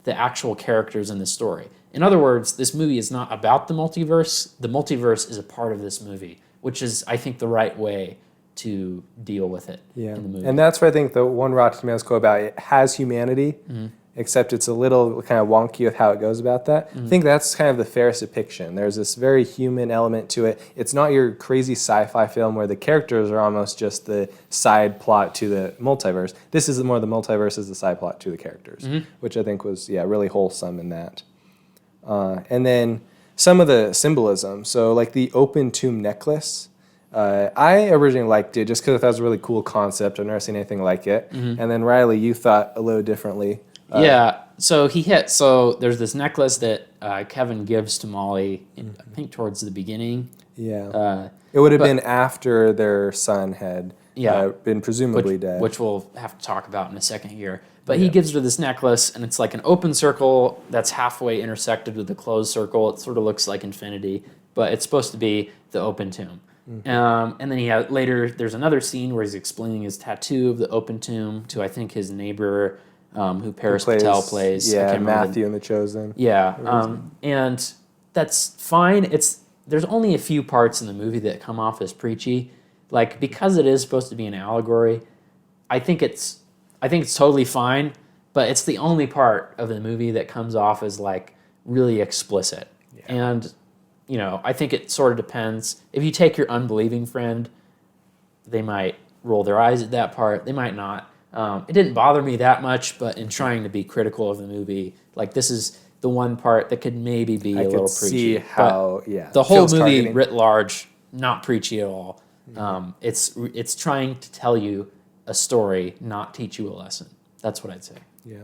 Speaker 2: the actual characters in the story. In other words, this movie is not about the multiverse. The multiverse is a part of this movie, which is, I think, the right way to deal with it in the movie.
Speaker 1: And that's where I think the one Rotten Tomatoes quote about it has humanity, except it's a little kind of wonky with how it goes about that. I think that's kind of the fairest depiction. There's this very human element to it. It's not your crazy sci-fi film where the characters are almost just the side plot to the multiverse. This is more the multiverse is the side plot to the characters, which I think was really wholesome in that. And then some of the symbolism. So like the open tomb necklace. I originally liked it just because I thought it was a really cool concept. I've never seen anything like it. And then Riley, you thought a little differently.
Speaker 2: So there's this necklace that Kevin gives to Molly, I think towards the beginning.
Speaker 1: Yeah. It would have been after their son had been presumably dead.
Speaker 2: Which we'll have to talk about in a second here. But he gives her this necklace, and it's like an open circle that's halfway intersected with a closed circle. It sort of looks like infinity, but it's supposed to be the open tomb. And then later, there's another scene where he's explaining his tattoo of the open tomb to, I think, his neighbor, who Paris Patel plays. I
Speaker 1: Yeah,
Speaker 2: can't remember
Speaker 1: Matthew in The Chosen.
Speaker 2: Yeah, and that's fine. There's only a few parts in the movie that come off as preachy, like because it is supposed to be an allegory. I think it's totally fine, but it's the only part of the movie that comes off as like really explicit. And I think it sort of depends. If you take your unbelieving friend, they might roll their eyes at that part. They might not. It didn't bother me that much, but in trying to be critical of the movie, like this is the one part that could maybe be a little preachy.
Speaker 1: See how
Speaker 2: the whole
Speaker 1: feels
Speaker 2: movie
Speaker 1: targeting.
Speaker 2: writ large, not preachy at all. It's trying to tell you a story, not teach you a lesson. That's what I'd say.
Speaker 1: Yeah.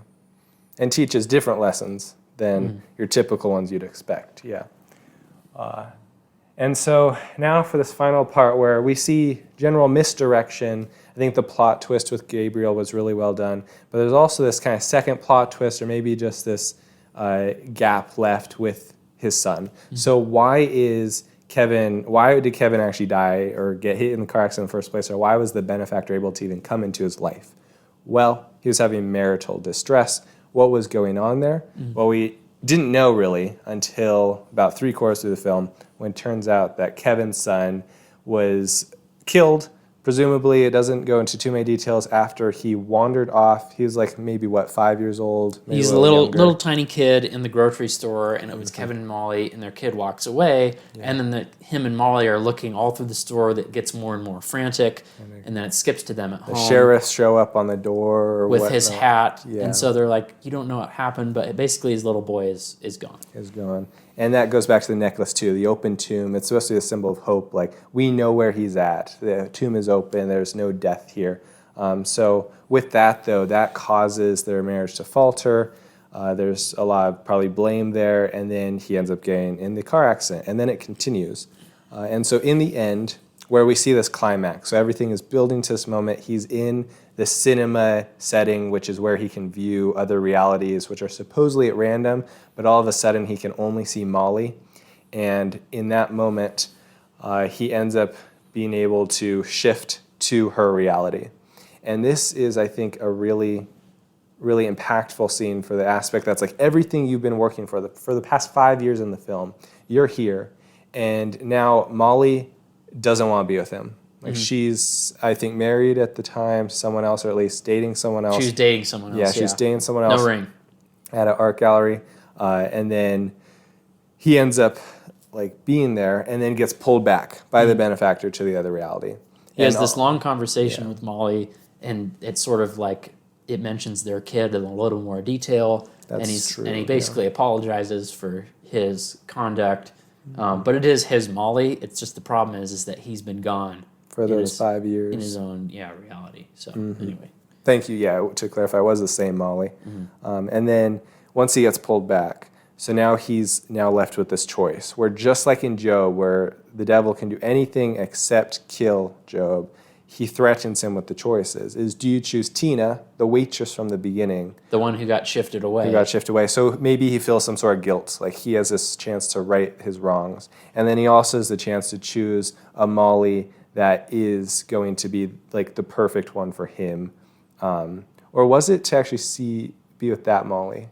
Speaker 1: And teaches different lessons than your typical ones you'd expect. Yeah. And so now for this final part where we see general misdirection. I think the plot twist with Gabriel was really well done. But there's also this kind of second plot twist, or maybe just this gap left with his son. So why did Kevin actually die or get hit in the car accident in the first place? Or why was the benefactor able to even come into his life? Well, he was having marital distress. What was going on there? Well, we didn't know really until about 3/4 through the film, when it turns out that Kevin's son was killed. Presumably, it doesn't go into too many details, after he wandered off. He was like maybe, 5 years old? Maybe
Speaker 2: He's a little tiny kid in the grocery store, and it was Kevin and Molly, and their kid walks away, and then him and Molly are looking all through the store. That gets more and more frantic, and then it skips to them at home.
Speaker 1: The sheriffs show up on the door or
Speaker 2: with his
Speaker 1: whatnot.
Speaker 2: hat,
Speaker 1: Yeah.
Speaker 2: and so they're like, you don't know what happened, but basically his little boy is gone.
Speaker 1: Is gone. And that goes back to the necklace too, the open tomb. It's supposed to be a symbol of hope. Like, we know where he's at. The tomb is open. There's no death here. So with that, though, that causes their marriage to falter. There's a lot of probably blame there. And then he ends up getting in the car accident. And then it continues. And so in the end, where we see this climax. So everything is building to this moment. He's in the cinema setting, which is where he can view other realities, which are supposedly at random, but all of a sudden he can only see Molly. And in that moment, he ends up being able to shift to her reality. And this is, I think, a really impactful scene for the aspect that's like everything you've been working for the past 5 years in the film. You're here, and now Molly doesn't want to be with him. Like she's, I think, married at the time to someone else, or at least dating someone else.
Speaker 2: She was dating someone else.
Speaker 1: Yeah, she's dating someone else.
Speaker 2: No ring.
Speaker 1: At an art gallery, and then he ends up like being there, and then gets pulled back by the benefactor to the other reality.
Speaker 2: He has this long conversation with Molly, and it's sort of like it mentions their kid in a little more detail.
Speaker 1: That's true,
Speaker 2: and he basically apologizes for his conduct. But it is his Molly. It's just the problem is that he's been gone
Speaker 1: for those 5 years
Speaker 2: in his own reality. So anyway,
Speaker 1: thank you. Yeah, to clarify, it was the same Molly. And then once he gets pulled back, so now he's left with this choice where, just like in Job, where the devil can do anything except kill Job, he threatens him with the choices. Do you choose Tina, the waitress from the beginning?
Speaker 2: the one who got shifted away.
Speaker 1: So maybe he feels some sort of guilt, like he has this chance to right his wrongs. And then he also has the chance to choose a Molly that is going to be like the perfect one for him. Or was it to actually be with that Molly?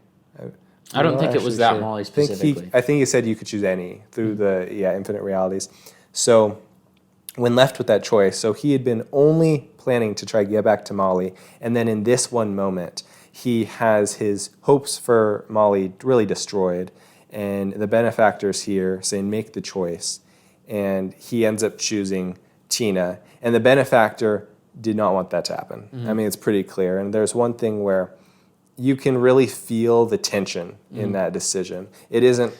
Speaker 2: I don't think it was that Molly specifically.
Speaker 1: I think he said you could choose any through the infinite realities. So when left with that choice, so he had been only planning to try to get back to Molly, and then in this one moment, he has his hopes for Molly really destroyed, and the benefactor's here saying, make the choice, and he ends up choosing Tina, and the benefactor did not want that to happen. I mean, it's pretty clear, and there's one thing where you can really feel the tension in that decision. It isn't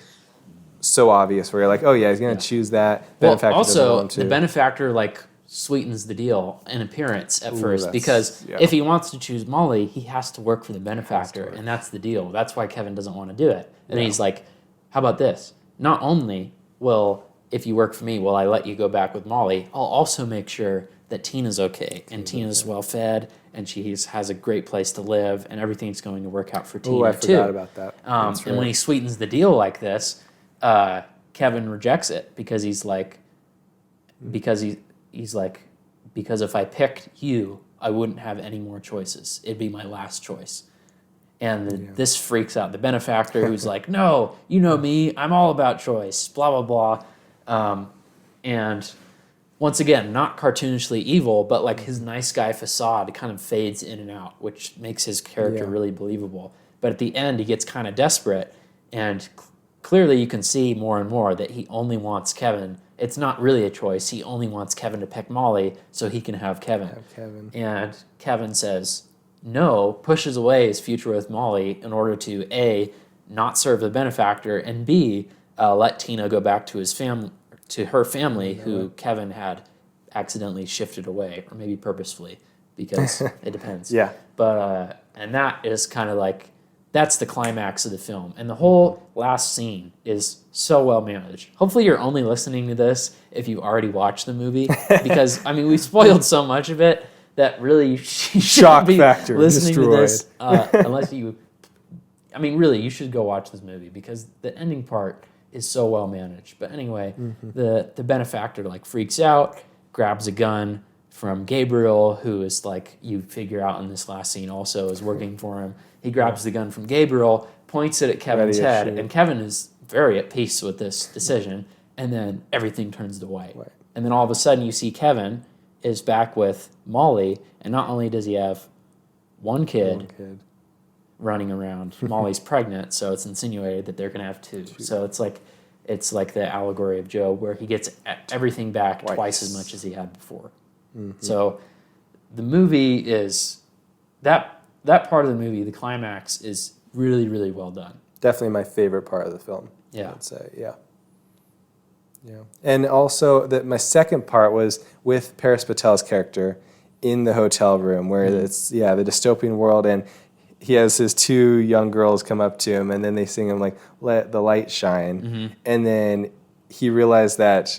Speaker 1: so obvious where you're like, oh yeah, he's going to choose that. Benefactor doesn't
Speaker 2: also,
Speaker 1: want to.
Speaker 2: the benefactor like sweetens the deal in appearance at first, because
Speaker 1: yeah.
Speaker 2: if he wants to choose Molly, he has to work for the benefactor, and that's the deal. That's why Kevin doesn't want to do it. And he's like, how about this? Not only will, if you work for me, will I let you go back with Molly, I'll also make sure that Tina's okay, and Tina's well fed, and she has a great place to live, and everything's going to work out for Tina too.
Speaker 1: I forgot about that.
Speaker 2: And when he sweetens the deal like this, Kevin rejects it because he's like, because if I picked you, I wouldn't have any more choices. It'd be my last choice. And this freaks out the benefactor, who's like, no, you know me, I'm all about choice, blah, blah, blah. And once again, not cartoonishly evil, but like his nice guy facade kind of fades in and out, which makes his character really believable. But at the end, he gets kind of desperate, and clearly you can see more and more that he only wants Kevin. It's not really a choice. He only wants Kevin to pick Molly so he can have Kevin. And Kevin says no, pushes away his future with Molly in order to A, not serve the benefactor, and B, let Tina go back to her family, who Kevin had accidentally shifted away, or maybe purposefully, because it depends. But and that is kind of like, that's the climax of the film. And the whole last scene is so well managed. Hopefully you're only listening to this if you already watched the movie, because, I mean, we spoiled so much of it that really you shouldn't be listening to this unless you... I mean, really, you should go watch this movie, because the ending part is so well managed. But anyway, the benefactor like freaks out, grabs a gun from Gabriel, who is like, you figure out in this last scene also is working for him. He grabs the gun from Gabriel, points it at Kevin's head, and Kevin is very at peace with this decision, and then everything turns to white. And then all of a sudden you see Kevin is back with Molly, and not only does he have one kid running around, Molly's pregnant, so it's insinuated that they're going to have two. So it's like the allegory of Job, where he gets everything back twice as much as he had before. So the movie is, that part of the movie, the climax, is really, really well done.
Speaker 1: Definitely my favorite part of the film.
Speaker 2: Yeah.
Speaker 1: I'd say, yeah. And also, my second part was with Paris Patel's character in the hotel room, where it's, the dystopian world, and he has his two young girls come up to him, and then they sing him, like, let the light shine. And then he realized that,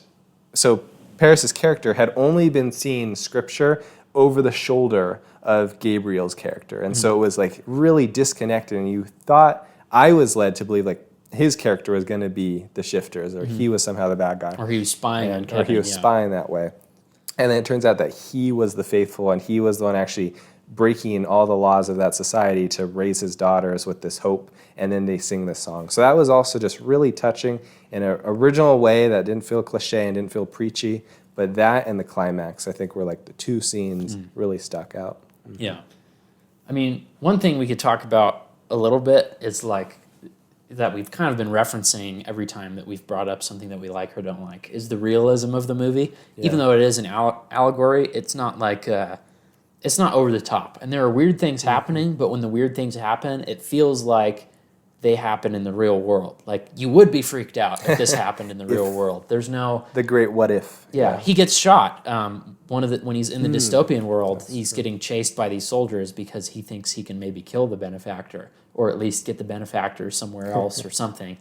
Speaker 1: so Paris's character had only been seeing scripture over the shoulder of Gabriel's character. And so it was like really disconnected, and you thought, I was led to believe like his character was going to be the shifters, or he was somehow the bad guy.
Speaker 2: Or he was spying on Kevin.
Speaker 1: Or he was spying that way. And then it turns out that he was the faithful, and he was the one actually breaking all the laws of that society to raise his daughters with this hope, and then they sing this song. So that was also just really touching in an original way that didn't feel cliche and didn't feel preachy, but that and the climax, I think, were like the two scenes really stuck out.
Speaker 2: Yeah. I mean, one thing we could talk about a little bit is like that we've kind of been referencing every time that we've brought up something that we like or don't like is the realism of the movie. Yeah. Even though it is an allegory, it's not like it's not over the top. And there are weird things happening, but when the weird things happen, it feels like they happen in the real world. Like you would be freaked out if this happened in the real world. There's no
Speaker 1: the great what if.
Speaker 2: Yeah, he gets shot. When he's in the dystopian world, he's getting chased by these soldiers because he thinks he can maybe kill the benefactor, or at least get the benefactor somewhere else or something.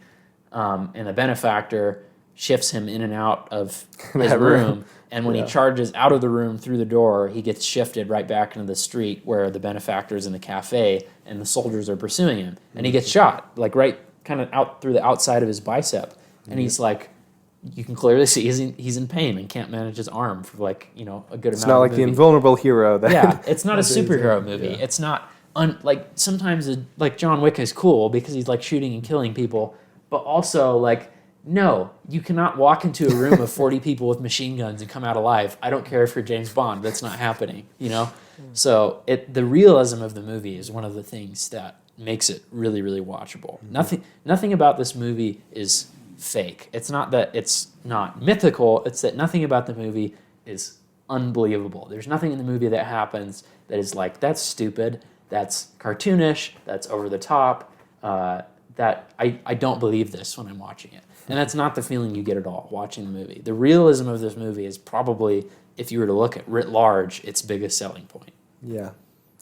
Speaker 2: And the benefactor shifts him in and out of his room. And when he charges out of the room through the door, he gets shifted right back into the street where the benefactor is in the cafe and the soldiers are pursuing him. And he gets shot, like right kind of out through the outside of his bicep. And he's like, you can clearly see he's in pain and can't manage his arm for like, a good amount of the movie.
Speaker 1: It's not like the invulnerable hero.
Speaker 2: It's not a superhero movie. Yeah. It's not, like sometimes like John Wick is cool because he's like shooting and killing people, but also like, no, you cannot walk into a room of 40 people with machine guns and come out alive. I don't care if you're James Bond. That's not happening, So the realism of the movie is one of the things that makes it really, really watchable. Nothing about this movie is fake. It's not that it's not mythical. It's that nothing about the movie is unbelievable. There's nothing in the movie that happens that is like, that's stupid, that's cartoonish, that's over the top, that I don't believe this when I'm watching it. And that's not the feeling you get at all watching the movie. The realism of this movie is probably, if you were to look at writ large, its biggest selling point.
Speaker 1: Yeah.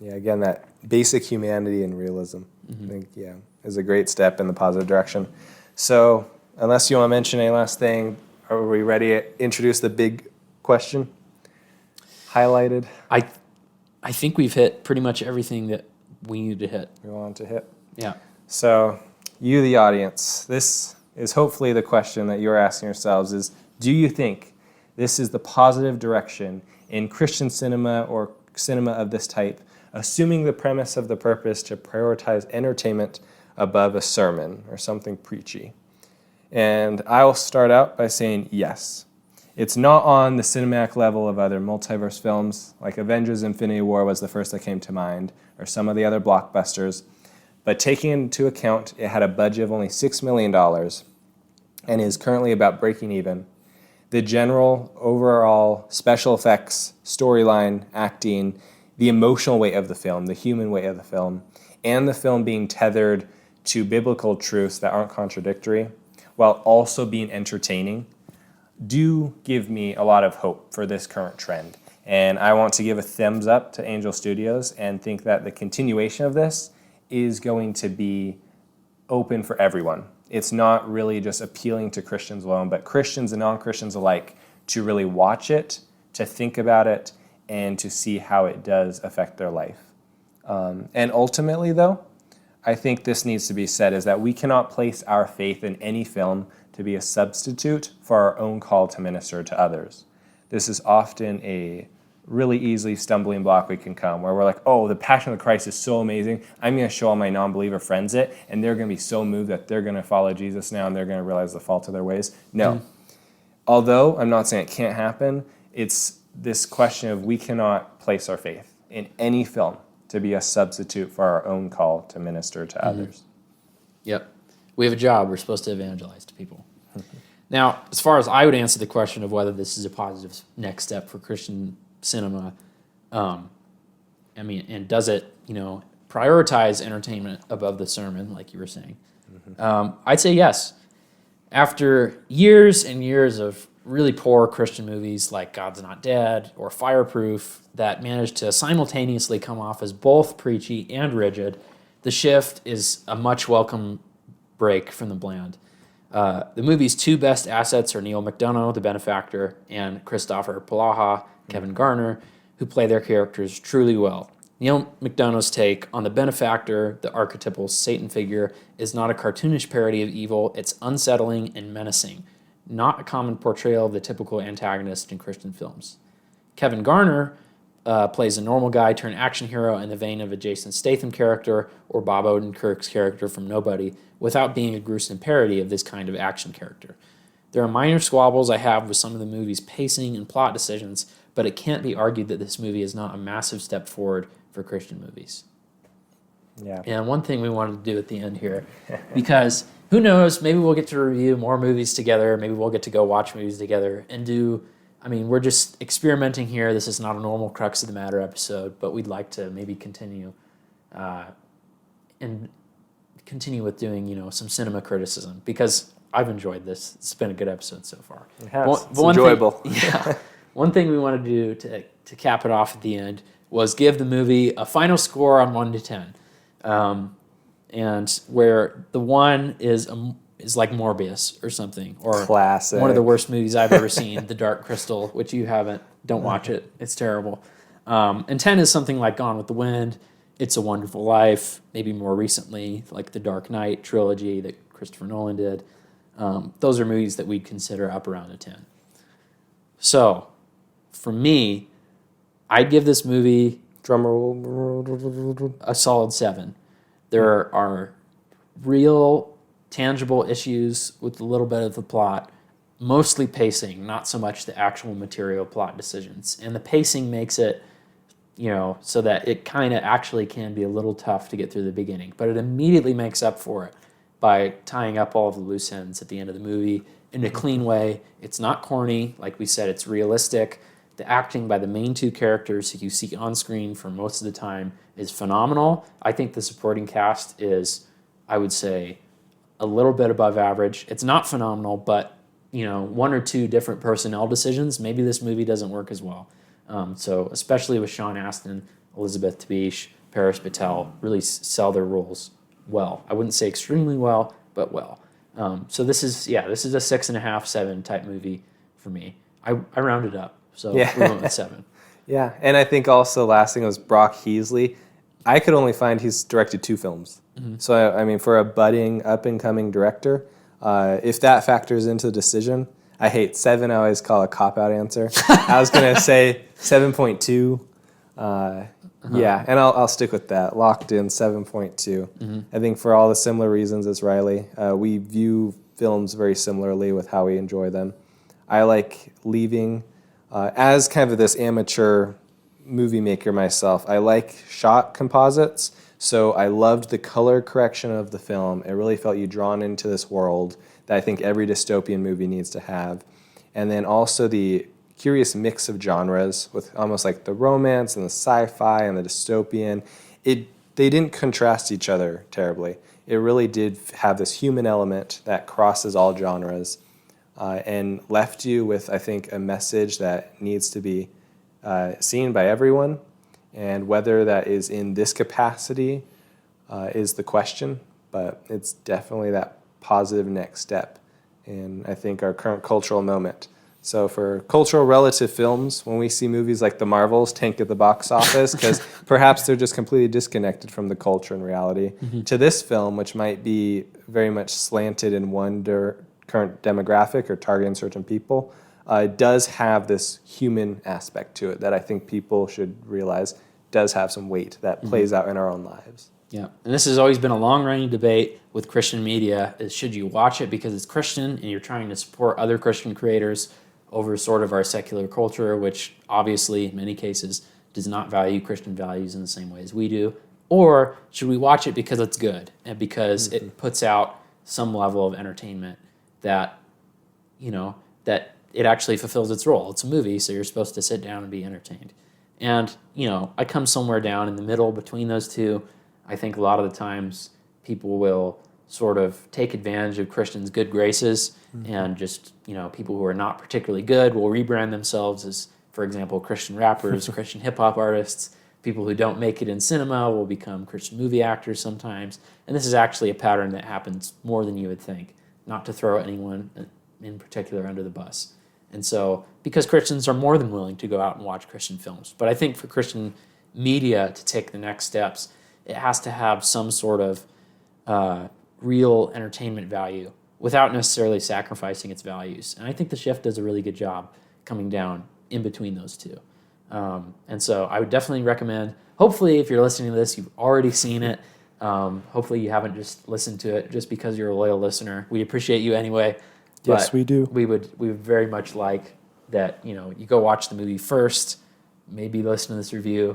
Speaker 1: Yeah, again, that basic humanity and realism, I think, is a great step in the positive direction. So, unless you want to mention any last thing, are we ready to introduce the big question? Highlighted?
Speaker 2: I think we've hit pretty much everything that we need to hit.
Speaker 1: We want to hit?
Speaker 2: Yeah.
Speaker 1: So, you, the audience, this is hopefully the question that you're asking yourselves is, do you think this is the positive direction in Christian cinema or cinema of this type, assuming the premise of the purpose to prioritize entertainment above a sermon or something preachy? And I'll start out by saying yes. It's not on the cinematic level of other multiverse films, like Avengers Infinity War was the first that came to mind, or some of the other blockbusters. But taking into account it had a budget of only $6 million and is currently about breaking even, the general overall special effects, storyline, acting, the emotional weight of the film, the human weight of the film, and the film being tethered to biblical truths that aren't contradictory, while also being entertaining, do give me a lot of hope for this current trend. And I want to give a thumbs up to Angel Studios and think that the continuation of this is going to be open for everyone. It's not really just appealing to Christians alone, but Christians and non-Christians alike to really watch it, to think about it, and to see how it does affect their life. And ultimately, though, I think this needs to be said, is that we cannot place our faith in any film to be a substitute for our own call to minister to others. This is often a really easily stumbling block we can come, where we're like, oh, the Passion of the Christ is so amazing, I'm going to show all my non-believer friends it, and they're going to be so moved that they're going to follow Jesus now, and they're going to realize the fault of their ways. No. Although I'm not saying it can't happen, it's this question of we cannot place our faith in any film to be a substitute for our own call to minister to others.
Speaker 2: Yep. We have a job. We're supposed to evangelize to people. Now, as far as I would answer the question of whether this is a positive next step for Christian cinema, and does it, prioritize entertainment above the sermon, like you were saying? I'd say yes. After years and years of really poor Christian movies like God's Not Dead or Fireproof that managed to simultaneously come off as both preachy and rigid, The Shift is a much welcome break from the bland. The movie's two best assets are Neil McDonough, the benefactor, and Christopher Polaha, Kevin Garner, who play their characters truly well. Neil McDonough's take on the benefactor, the archetypal Satan figure, is not a cartoonish parody of evil, it's unsettling and menacing, not a common portrayal of the typical antagonist in Christian films. Kevin Garner plays a normal guy turned action hero in the vein of a Jason Statham character or Bob Odenkirk's character from Nobody, without being a gruesome parody of this kind of action character. There are minor squabbles I have with some of the movie's pacing and plot decisions, but it can't be argued that this movie is not a massive step forward for Christian movies.
Speaker 1: Yeah.
Speaker 2: And one thing we wanted to do at the end here, because who knows, maybe we'll get to review more movies together, maybe we'll get to go watch movies together and do, I mean, we're just experimenting here. This is not a normal Crux of the Matter episode, but we'd like to maybe continue with doing, some cinema criticism, because I've enjoyed this. It's been a good episode so far.
Speaker 1: It has. It's enjoyable.
Speaker 2: One thing we want to do to cap it off at the end was give the movie a final score on 1 to 10. And where the 1 is like Morbius or something. Or
Speaker 1: classic.
Speaker 2: One of the worst movies I've ever seen, The Dark Crystal, which you haven't. Don't watch it. It's terrible. And 10 is something like Gone with the Wind, It's a Wonderful Life, maybe more recently, like the Dark Knight trilogy that Christopher Nolan did. Those are movies that we'd consider up around a 10. So, for me, I'd give this movie a solid 7. There are real, tangible issues with a little bit of the plot, mostly pacing, not so much the actual material plot decisions. And the pacing makes it, so that it kind of actually can be a little tough to get through the beginning. But it immediately makes up for it by tying up all of the loose ends at the end of the movie in a clean way. It's not corny. Like we said, it's realistic. The acting by the main two characters who you see on screen for most of the time is phenomenal. I think the supporting cast is, I would say, a little bit above average. It's not phenomenal, but, 1 or 2 different personnel decisions, maybe this movie doesn't work as well. So especially with Sean Astin, Elizabeth Tabish, Paris Patel, really sell their roles well. I wouldn't say extremely well, but well. So this is a 6.5, 7 type movie for me. I rounded up. So we went with 7.
Speaker 1: Yeah, and I think also the last thing was Brock Heasley. I could only find he's directed 2 films. Mm-hmm. So, I mean, for a budding, up-and-coming director, if that factors into the decision, I hate 7. I always call a cop-out answer. I was going to say 7.2. Yeah, and I'll stick with that. Locked in 7.2. Mm-hmm. I think for all the similar reasons as Riley, we view films very similarly with how we enjoy them. I like leaving... as kind of this amateur movie maker myself, I like shot composites, so I loved the color correction of the film. It really felt you drawn into this world that I think every dystopian movie needs to have. And then also the curious mix of genres with almost like the romance and the sci-fi and the dystopian. They didn't contrast each other terribly. It really did have this human element that crosses all genres. And left you with, I think, a message that needs to be seen by everyone. And whether that is in this capacity is the question, but it's definitely that positive next step in, I think, our current cultural moment. So for cultural relative films, when we see movies like The Marvels tank at the box office, because perhaps they're just completely disconnected from the culture and reality, to this film, which might be very much slanted in one current demographic or targeting certain people, does have this human aspect to it that I think people should realize does have some weight that plays out in our own lives.
Speaker 2: Yeah, and this has always been a long-running debate with Christian media, is should you watch it because it's Christian and you're trying to support other Christian creators over sort of our secular culture, which obviously in many cases does not value Christian values in the same way as we do, or should we watch it because it's good and because it puts out some level of entertainment that, that it actually fulfills its role. It's a movie, so you're supposed to sit down and be entertained. And, I come somewhere down in the middle between those two. I think a lot of the times people will sort of take advantage of Christians' good graces and just, people who are not particularly good will rebrand themselves as, for example, Christian rappers, Christian hip-hop artists. People who don't make it in cinema will become Christian movie actors sometimes. And this is actually a pattern that happens more than you would think. not to throw anyone in particular under the bus. And so, because Christians are more than willing to go out and watch Christian films, but I think for Christian media to take the next steps, it has to have some sort of real entertainment value without necessarily sacrificing its values. And I think The Shift does a really good job coming down in between those two. And so I would definitely recommend, hopefully if you're listening to this, you've already seen it. Hopefully you haven't just listened to it just because you're a loyal listener. We appreciate you anyway.
Speaker 1: Yes, we do.
Speaker 2: We would very much like that, you go watch the movie first, maybe listen to this review,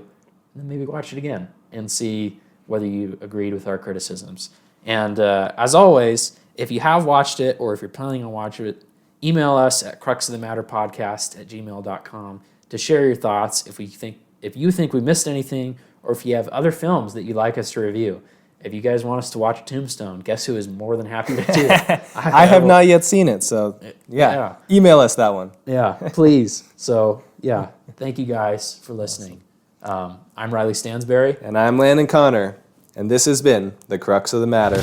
Speaker 2: and then maybe watch it again and see whether you agreed with our criticisms. And as always, if you have watched it or if you're planning on watching it, email us at cruxofthematterpodcast@gmail.com to share your thoughts if you think we missed anything, or if you have other films that you'd like us to review. If you guys want us to watch Tombstone, guess who is more than happy to do it?
Speaker 1: I have not yet seen it, so yeah. Email us that one.
Speaker 2: Yeah, please. So, yeah, thank you guys for listening. I'm Riley Stansberry.
Speaker 1: And I'm Landon Connor, and this has been The Crux of the Matter.